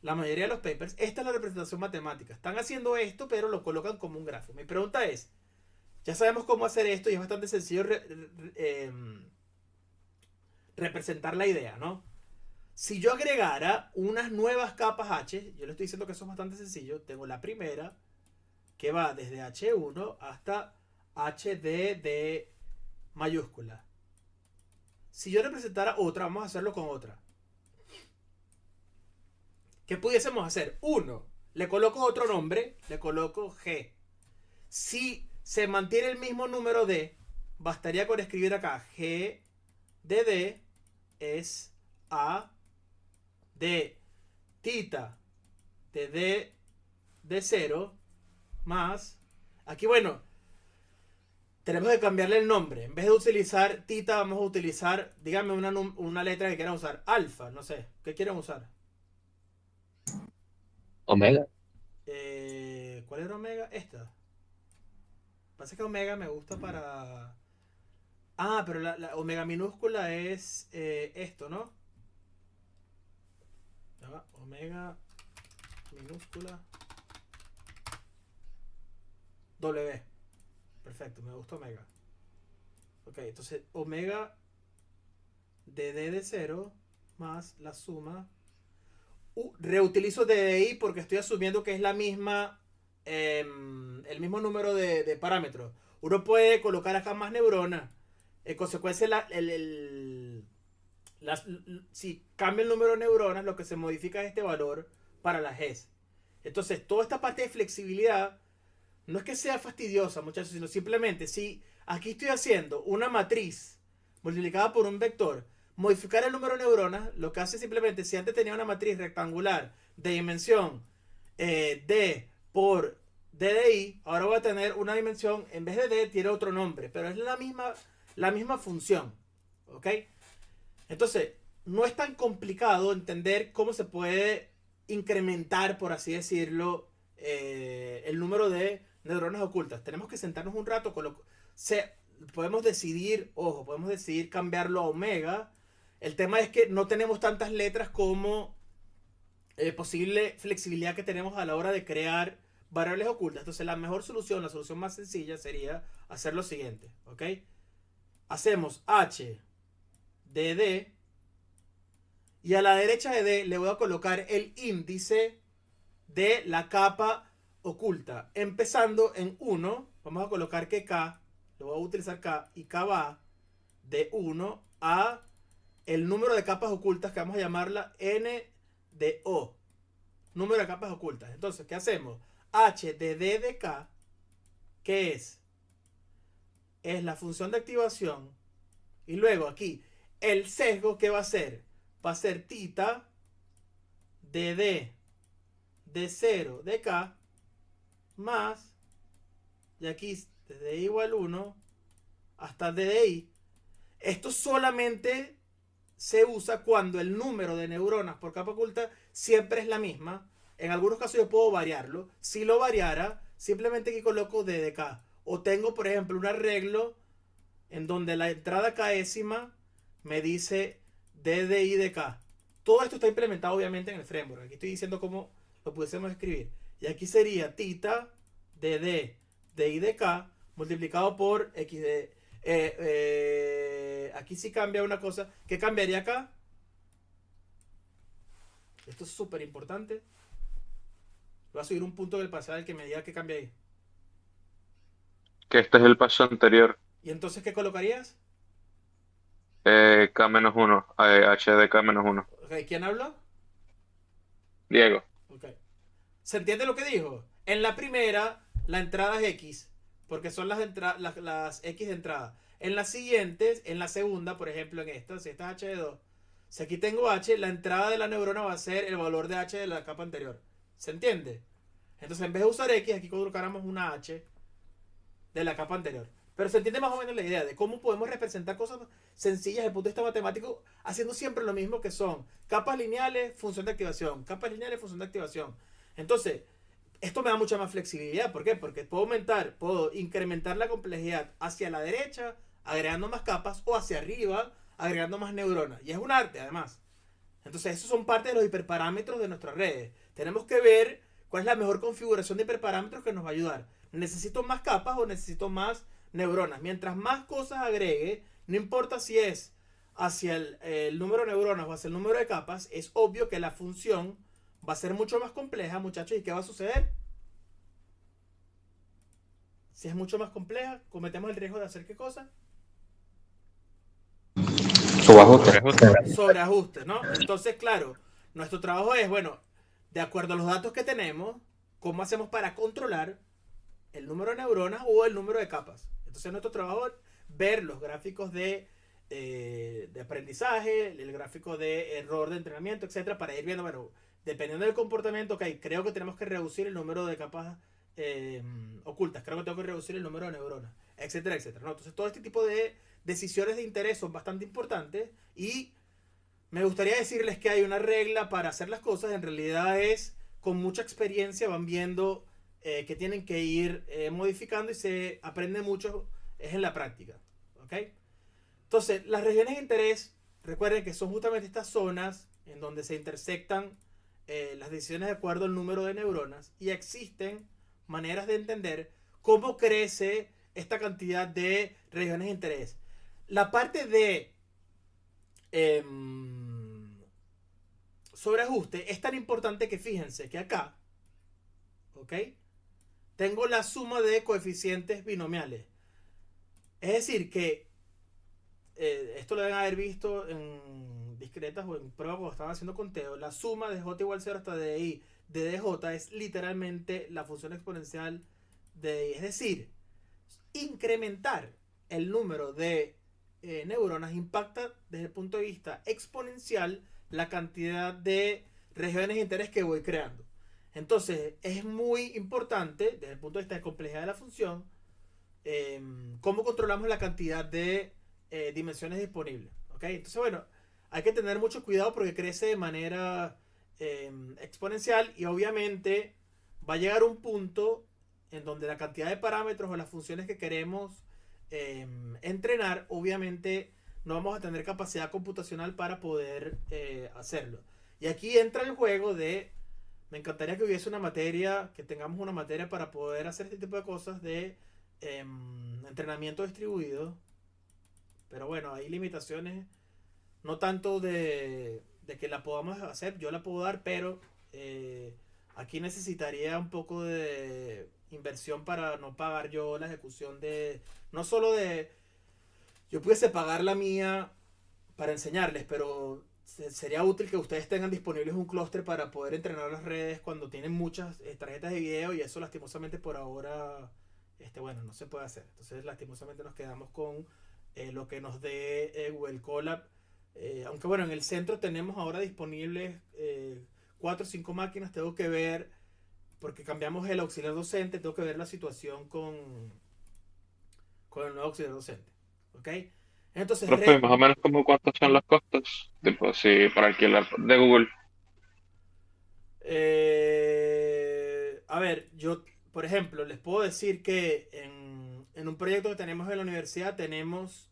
la mayoría de los papers. Esta es la representación matemática. Están haciendo esto, pero lo colocan como un grafo. Mi pregunta es, ya sabemos cómo hacer esto y es bastante sencillo representar la idea, ¿no? Si yo agregara unas nuevas capas H, yo le estoy diciendo que eso es bastante sencillo. Tengo la primera, que va desde H1 hasta HD de mayúscula. Si yo representara otra, vamos a hacerlo con otra. ¿Qué pudiésemos hacer? 1, le coloco otro nombre, le coloco G. Si se mantiene el mismo número D, bastaría con escribir acá G de D es A de tita de D de 0 más, aquí bueno, tenemos que cambiarle el nombre. En vez de utilizar tita, vamos a utilizar, díganme una letra que quieran usar. Alfa, no sé. ¿Qué quieren usar? Omega. ¿Cuál era omega? Esta. Pasa que omega me gusta para... Ah, pero la omega minúscula es esto, ¿no? Ya va, omega minúscula W. Perfecto, me gusta omega. Ok, entonces omega de D de 0 más la suma. Reutilizo DDI porque estoy asumiendo que es la misma, el mismo número de parámetros. Uno puede colocar acá más neuronas. En consecuencia, si cambia el número de neuronas, lo que se modifica es este valor para las Gs. Entonces, toda esta parte de flexibilidad no es que sea fastidiosa, muchachos, sino simplemente si aquí estoy haciendo una matriz multiplicada por un vector, modificar el número de neuronas, lo que hace simplemente, si antes tenía una matriz rectangular de dimensión D por DDI, ahora voy a tener una dimensión, en vez de D, tiene otro nombre, pero es la misma función. ¿Ok? Entonces, no es tan complicado entender cómo se puede incrementar, por así decirlo, el número de neuronas ocultas. Tenemos que sentarnos un rato podemos decidir, ojo, podemos decidir cambiarlo a omega. El tema es que no tenemos tantas letras como posible flexibilidad que tenemos a la hora de crear variables ocultas. Entonces la mejor solución, la solución más sencilla sería hacer lo siguiente, ¿ok? Hacemos H de D y a la derecha de D le voy a colocar el índice de la capa oculta. Empezando en 1, vamos a colocar que K, lo voy a utilizar K, y K va de 1 a el número de capas ocultas que vamos a llamarla N de O. Número de capas ocultas. Entonces, ¿qué hacemos? H de D de K, ¿qué es? Es la función de activación. Y luego aquí, el sesgo, ¿qué va a ser? Va a ser tita de D de 0 de K más, y aquí desde I igual 1 hasta DDI. Esto solamente se usa cuando el número de neuronas por capa oculta siempre es la misma. En algunos casos yo puedo variarlo. Si lo variara, simplemente aquí coloco D de K. O tengo, por ejemplo, un arreglo en donde la entrada késima me dice D de I de K. Todo esto está implementado obviamente en el framework. Aquí estoy diciendo cómo lo pudiésemos escribir. Y aquí sería tita de D de I de K multiplicado por x de... aquí sí cambia una cosa. ¿Qué cambiaría acá? Esto es súper importante. Voy a subir un punto del pasado que me diga qué cambia ahí. Que este es el paso anterior. ¿Y entonces qué colocarías? K-1, h de K-1. Ok, ¿quién habló? Diego. Ok. ¿Se entiende lo que dijo? En la primera, la entrada es X, porque son las X de entrada. En las siguientes, en la segunda, por ejemplo, en esta, si esta es H de 2, si aquí tengo H, la entrada de la neurona va a ser el valor de H de la capa anterior. ¿Se entiende? Entonces, en vez de usar X, aquí colocáramos una H de la capa anterior. Pero se entiende más o menos la idea de cómo podemos representar cosas sencillas desde el punto de vista matemático, haciendo siempre lo mismo que son capas lineales, función de activación, capas lineales, función de activación. Entonces, esto me da mucha más flexibilidad. ¿Por qué? Porque puedo incrementar la complejidad hacia la derecha, agregando más capas, o hacia arriba, agregando más neuronas. Y es un arte, además. Entonces, esos son parte de los hiperparámetros de nuestras redes. Tenemos que ver cuál es la mejor configuración de hiperparámetros que nos va a ayudar. ¿Necesito más capas o necesito más neuronas? Mientras más cosas agregue, no importa si es hacia el número de neuronas o hacia el número de capas, es obvio que la función va a ser mucho más compleja, muchachos. ¿Y qué va a suceder? Si es mucho más compleja, cometemos el riesgo de hacer qué cosa? Subajuste. Sobreajustes, ¿no? Entonces, claro, nuestro trabajo es, bueno, de acuerdo a los datos que tenemos, ¿cómo hacemos para controlar el número de neuronas o el número de capas? Entonces, nuestro trabajo es ver los gráficos de aprendizaje, el gráfico de error de entrenamiento, etcétera, para ir viendo, bueno, dependiendo del comportamiento, ok, creo que tenemos que reducir el número de capas ocultas, creo que tengo que reducir el número de neuronas, etcétera, etcétera, ¿no? Entonces, todo este tipo de decisiones de interés son bastante importantes y me gustaría decirles que hay una regla para hacer las cosas. En realidad es con mucha experiencia van viendo que tienen que ir modificando y se aprende mucho es en la práctica. ¿Ok? Entonces, las regiones de interés, recuerden que son justamente estas zonas en donde se intersectan las decisiones de acuerdo al número de neuronas y existen maneras de entender cómo crece esta cantidad de regiones de interés. La parte de eh, sobreajuste es tan importante que fíjense que acá, ¿ok? Tengo la suma de coeficientes binomiales. Es decir, que esto lo deben haber visto en discretas o en pruebas cuando estaban haciendo conteo. La suma de j igual 0 hasta di de dj es literalmente la función exponencial de di. Es decir, incrementar el número de neuronas impacta desde el punto de vista exponencial la cantidad de regiones de interés que voy creando. Entonces es muy importante desde el punto de vista de complejidad de la función cómo controlamos la cantidad de dimensiones disponibles. ¿Okay? Entonces bueno, hay que tener mucho cuidado porque crece de manera exponencial y obviamente va a llegar un punto en donde la cantidad de parámetros o las funciones que queremos entrenar, obviamente no vamos a tener capacidad computacional para poder hacerlo. Y aquí entra el juego de, me encantaría que hubiese una materia, que tengamos una materia para poder hacer este tipo de cosas de entrenamiento distribuido. Pero bueno, hay limitaciones, no tanto de que la podamos hacer, yo la puedo dar, pero aquí necesitaría un poco de inversión para no pagar yo la ejecución de, no solo de, yo pudiese pagar la mía para enseñarles, pero sería útil que ustedes tengan disponibles un clúster para poder entrenar las redes cuando tienen muchas tarjetas de video y eso lastimosamente por ahora, bueno, no se puede hacer. Entonces lastimosamente nos quedamos con lo que nos dé Google Colab. Aunque bueno, en el centro tenemos ahora disponibles 4 o 5 máquinas, tengo que ver, porque cambiamos el auxiliar docente, tengo que ver la situación con el nuevo auxiliar docente. ¿Ok? Entonces, Profe, más o menos como cuántos son los costos, tipo, si para alquilar de Google. a ver, yo, por ejemplo, les puedo decir que en un proyecto que tenemos en la universidad tenemos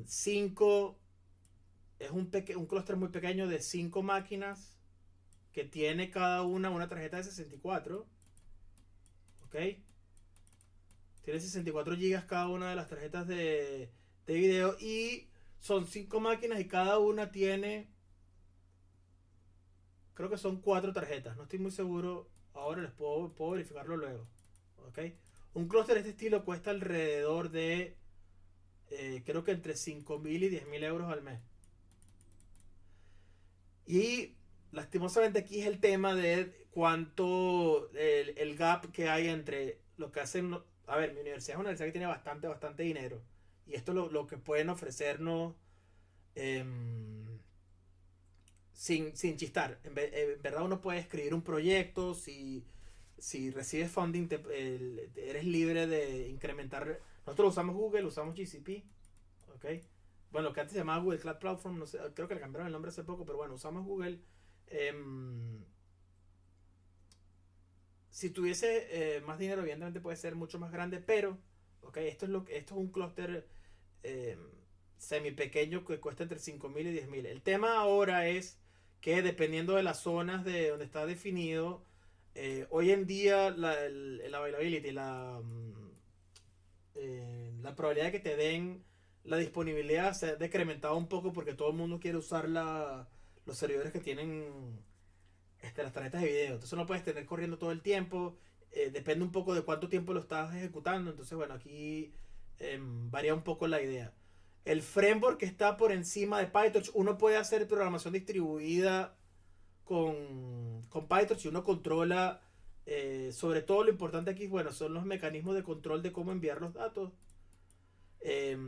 5, es un clúster muy pequeño de 5 máquinas que tiene cada una tarjeta de 64. ¿Ok? Tiene 64 gigas cada una de las tarjetas de video y son 5 máquinas y cada una tiene, creo que son 4 tarjetas. No estoy muy seguro. Ahora puedo verificarlo luego. ¿Ok? Un clúster de este estilo cuesta alrededor de, creo que entre 5.000 y 10.000 euros al mes. Y lastimosamente aquí es el tema de cuánto el gap que hay entre lo que hacen. A ver, mi universidad es una universidad que tiene bastante dinero. Y esto es lo que pueden ofrecernos sin chistar. En verdad uno puede escribir un proyecto. Si recibes funding, eres libre de incrementar. Nosotros usamos Google, usamos GCP. ¿Ok? Bueno, que antes se llamaba Google Cloud Platform, no sé, creo que le cambiaron el nombre hace poco, pero bueno, usamos Google. Si tuviese más dinero, evidentemente puede ser mucho más grande, pero okay, esto es un clúster semi pequeño que cuesta entre 5.000 y 10.000. El tema ahora es que dependiendo de las zonas de donde está definido, hoy en día la availability, la probabilidad de que te den la disponibilidad se ha decrementado un poco porque todo el mundo quiere usar los servidores que tienen las tarjetas de video. Entonces no puedes tener corriendo todo el tiempo. Depende un poco de cuánto tiempo lo estás ejecutando. Entonces, bueno, aquí varía un poco la idea. El framework que está por encima de PyTorch, uno puede hacer programación distribuida con PyTorch y uno controla, sobre todo lo importante aquí, bueno, son los mecanismos de control de cómo enviar los datos.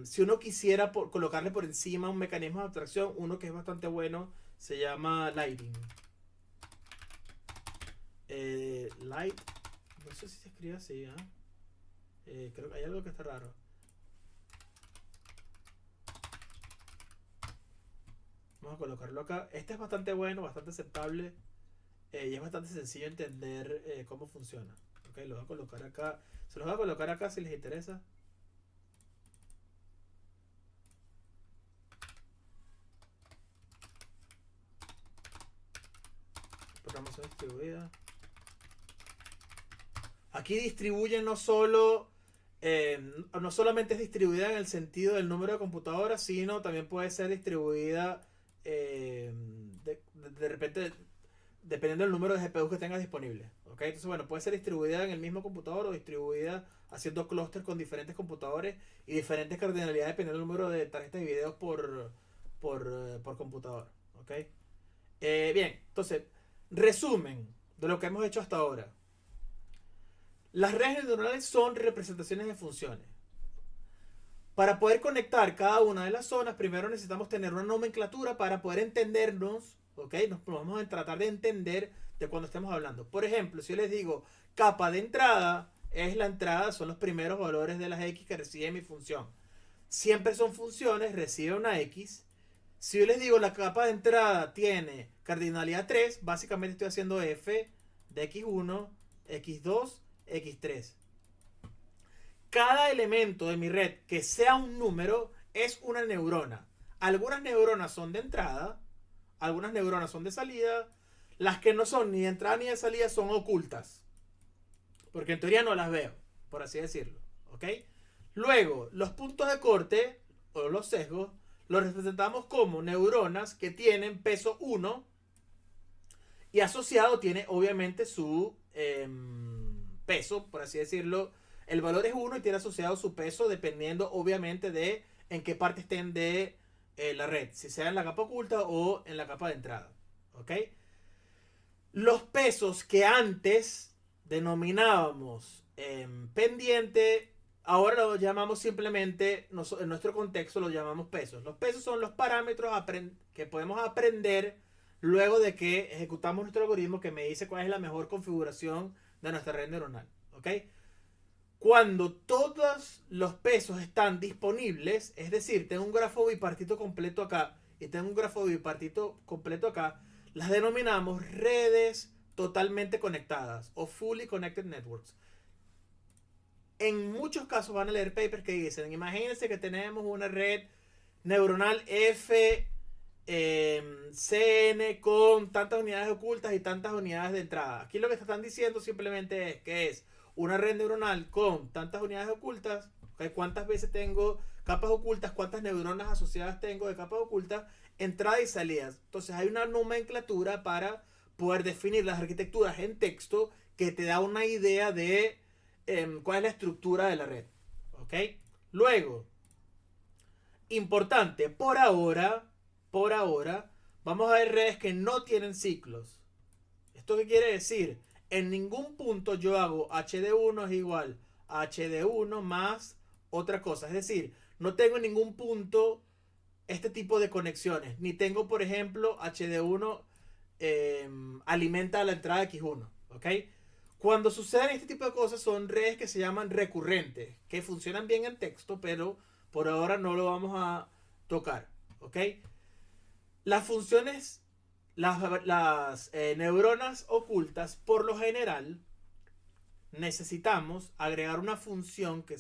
Si uno quisiera colocarle por encima un mecanismo de abstracción, uno que es bastante bueno se llama Lighting. Light, no sé si se escribe así, creo que hay algo que está raro. Vamos a colocarlo acá. Este es bastante bueno, bastante aceptable, y es bastante sencillo entender cómo funciona. Ok, lo voy a colocar acá. Se los voy a colocar acá si les interesa. Programación distribuida. Aquí distribuyen no solamente es distribuida en el sentido del número de computadoras, sino también puede ser distribuida de repente, dependiendo del número de GPUs que tengas disponible. ¿Okay? Entonces, bueno, puede ser distribuida en el mismo computador o distribuida haciendo clústeres con diferentes computadores y diferentes cardinalidades dependiendo del número de tarjetas de video por computador. ¿Okay? Bien, entonces, resumen de lo que hemos hecho hasta ahora. Las redes neuronales son representaciones de funciones. Para poder conectar cada una de las zonas, primero necesitamos tener una nomenclatura para poder entendernos, ¿ok? Nos vamos a tratar de entender de cuando estemos hablando. Por ejemplo, si yo les digo capa de entrada, es la entrada, son los primeros valores de las X que recibe mi función. Siempre son funciones, recibe una X. Si yo les digo la capa de entrada tiene cardinalidad 3, básicamente estoy haciendo f de x1, x2, x3. Cada elemento de mi red que sea un número es una neurona. Algunas neuronas son de entrada, algunas neuronas son de salida. Las que no son ni de entrada ni de salida son ocultas, porque en teoría no las veo, por así decirlo. ¿Ok? Luego, los puntos de corte o los sesgos los representamos como neuronas que tienen peso 1 y asociado tiene obviamente su peso, por así decirlo. El valor es 1 y tiene asociado su peso dependiendo obviamente de en qué parte estén de la red, si sea en la capa oculta o en la capa de entrada. ¿Ok? Los pesos que antes denominábamos pendiente, ahora lo llamamos simplemente, en nuestro contexto lo llamamos pesos. Los pesos son los parámetros que podemos aprender luego de que ejecutamos nuestro algoritmo que me dice cuál es la mejor configuración de nuestra red neuronal. ¿Ok? Cuando todos los pesos están disponibles, es decir, tengo un grafo bipartito completo acá y tengo un grafo bipartito completo acá, las denominamos redes totalmente conectadas o fully connected networks. En muchos casos van a leer papers que dicen, imagínense que tenemos una red neuronal CN con tantas unidades ocultas y tantas unidades de entrada. Aquí lo que están diciendo simplemente es que es una red neuronal con tantas unidades ocultas, ¿okay? Cuántas veces tengo capas ocultas, cuántas neuronas asociadas tengo de capas ocultas, entradas y salidas. Entonces hay una nomenclatura para poder definir las arquitecturas en texto que te da una idea de cuál es la estructura de la red. ¿Ok? Luego, importante, por ahora, vamos a ver redes que no tienen ciclos. ¿Esto qué quiere decir? En ningún punto yo hago HD1 es igual a HD1 más otra cosa. Es decir, no tengo en ningún punto este tipo de conexiones. Ni tengo, por ejemplo, HD1 alimenta a la entrada X1. ¿Ok? Cuando suceden este tipo de cosas son redes que se llaman recurrentes, que funcionan bien en texto, pero por ahora no lo vamos a tocar. ¿Ok? Las funciones, las neuronas ocultas, por lo general, necesitamos agregar una función que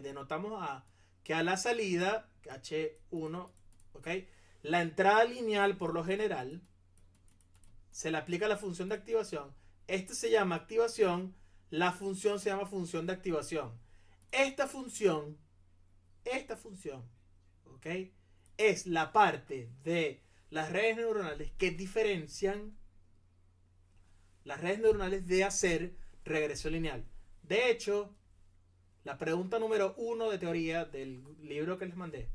denotamos a que a la salida, H1, ¿ok? La entrada lineal, por lo general, se le aplica la función de activación. Este se llama activación, la función se llama función de activación. Esta función, ¿ok? Es la parte de las redes neuronales que diferencian las redes neuronales de hacer regresión lineal. De hecho, la pregunta número 1 de teoría del libro que les mandé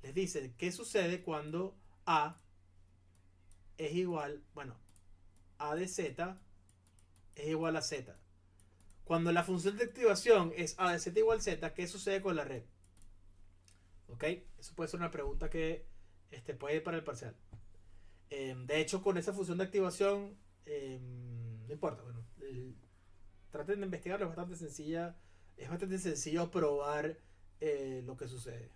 les dice qué sucede cuando A es igual, bueno, A de Z es igual a Z. Cuando la función de activación es A de Z igual Z, ¿qué sucede con la red? ¿Ok? Eso puede ser una pregunta que puede ir para el parcial. De hecho, con esa función de activación, no importa, bueno, traten de investigarlo, es bastante sencilla. Es bastante sencillo probar lo que sucede.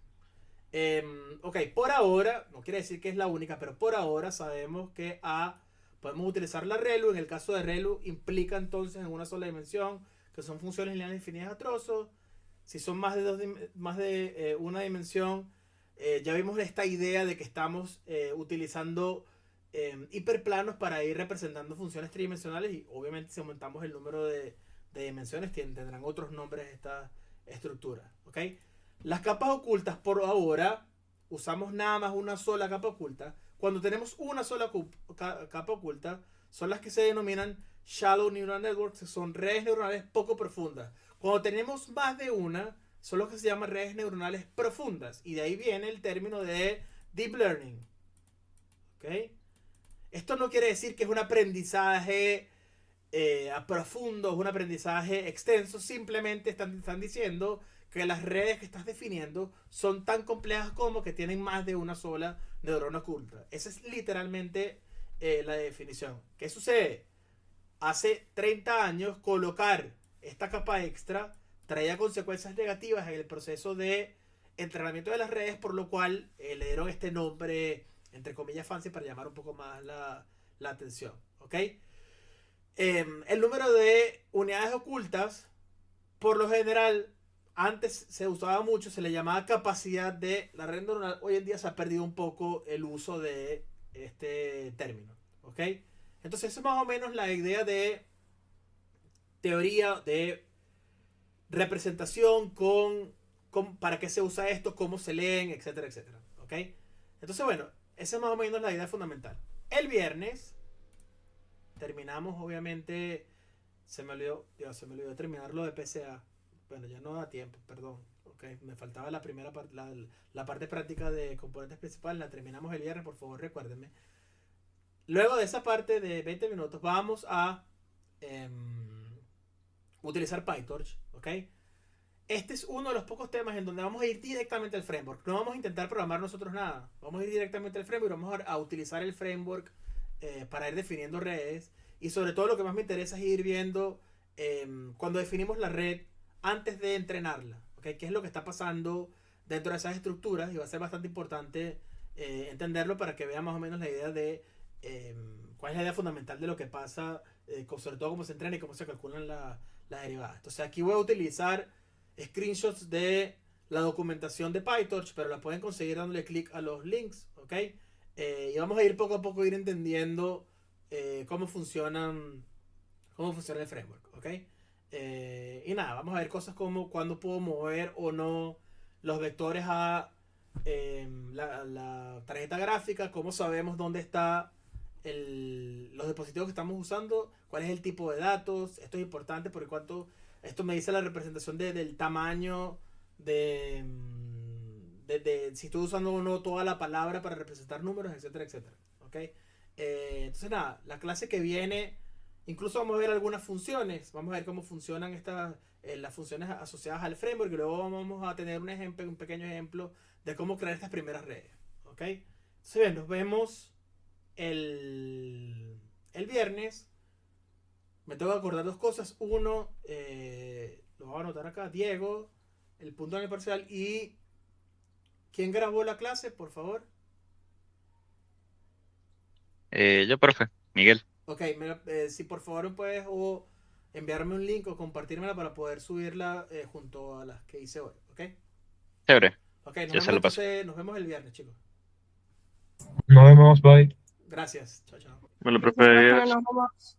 Ok, por ahora, no quiere decir que es la única, pero por ahora sabemos que podemos utilizar la ReLU. En el caso de ReLU implica entonces en una sola dimensión, que son funciones lineales definidas a trozos. Si son más de una dimensión, ya vimos esta idea de que estamos utilizando hiperplanos para ir representando funciones tridimensionales, y obviamente si aumentamos el número de dimensiones tendrán otros nombres estas estructuras. ¿Ok? Las capas ocultas, por ahora usamos nada más una sola capa oculta. Cuando tenemos una sola capa oculta, son las que se denominan shallow neural networks, que son redes neuronales poco profundas. Cuando tenemos más de una, son los que se llaman redes neuronales profundas, y de ahí viene el término de deep learning. ¿Ok? Esto no quiere decir que es un aprendizaje profundo, es un aprendizaje extenso. Simplemente están diciendo que las redes que estás definiendo son tan complejas como que tienen más de una sola neurona oculta. Esa es literalmente la definición. ¿Qué sucede? Hace 30 años colocar esta capa extra traía consecuencias negativas en el proceso de entrenamiento de las redes, por lo cual le dieron este nombre, entre comillas, fancy, para llamar un poco más la atención. ¿Ok? El número de unidades ocultas, por lo general, antes se usaba mucho, se le llamaba capacidad de la red neuronal. Hoy en día se ha perdido un poco el uso de este término. ¿Ok? Entonces, eso es más o menos la idea de teoría de representación para qué se usa esto, cómo se leen, etcétera, etcétera. ¿Ok? Entonces, bueno, esa es más o menos la idea fundamental. El viernes terminamos, obviamente, se me olvidó terminar lo de PCA. Bueno, ya no da tiempo, perdón. Okay, me faltaba la primera parte, la parte práctica de componentes principales. La terminamos el viernes, por favor, recuérdenme. Luego de esa parte de 20 minutos, vamos a utilizar PyTorch. ¿Ok? Este es uno de los pocos temas en donde vamos a ir directamente al framework. No vamos a intentar programar nosotros nada. Vamos a ir directamente al framework. Vamos a utilizar el framework para ir definiendo redes. Y sobre todo lo que más me interesa es ir viendo cuando definimos la red antes de entrenarla. ¿Okay? ¿Qué es lo que está pasando dentro de esas estructuras? Y va a ser bastante importante entenderlo para que vean más o menos la idea de cuál es la idea fundamental de lo que pasa, sobre todo cómo se entrena y cómo se calculan las derivadas. Entonces aquí voy a utilizar screenshots de la documentación de PyTorch, pero la pueden conseguir dándole clic a los links. ¿Ok? Y vamos a ir poco a poco ir entendiendo cómo funciona el framework. ¿Ok? Y nada, vamos a ver cosas como cuándo puedo mover o no los vectores a la tarjeta gráfica, cómo sabemos dónde está los dispositivos que estamos usando, cuál es el tipo de datos. Esto es importante porque esto me dice la representación del tamaño de si estoy usando o no toda la palabra para representar números, etcétera, etcétera. ¿Ok? Entonces nada, la clase que viene, incluso vamos a ver algunas funciones, vamos a ver cómo funcionan las funciones asociadas al framework y luego vamos a tener un pequeño ejemplo de cómo crear estas primeras redes. ¿Ok? Entonces bien, nos vemos el viernes. Me tengo que acordar dos cosas. Uno, lo voy a anotar acá, Diego, el punto en el parcial. Y ¿quién grabó la clase, por favor? Yo, profe, Miguel. Ok, si por favor puedes o enviarme un link o compartírmela para poder subirla junto a las que hice hoy. ¿Ok? Chévere. Ok, Yo se lo paso. nos vemos el viernes, chicos. Nos vemos, bye. Gracias. Chao, chao. Bueno, Sí, profe, profe, adiós. nos vemos.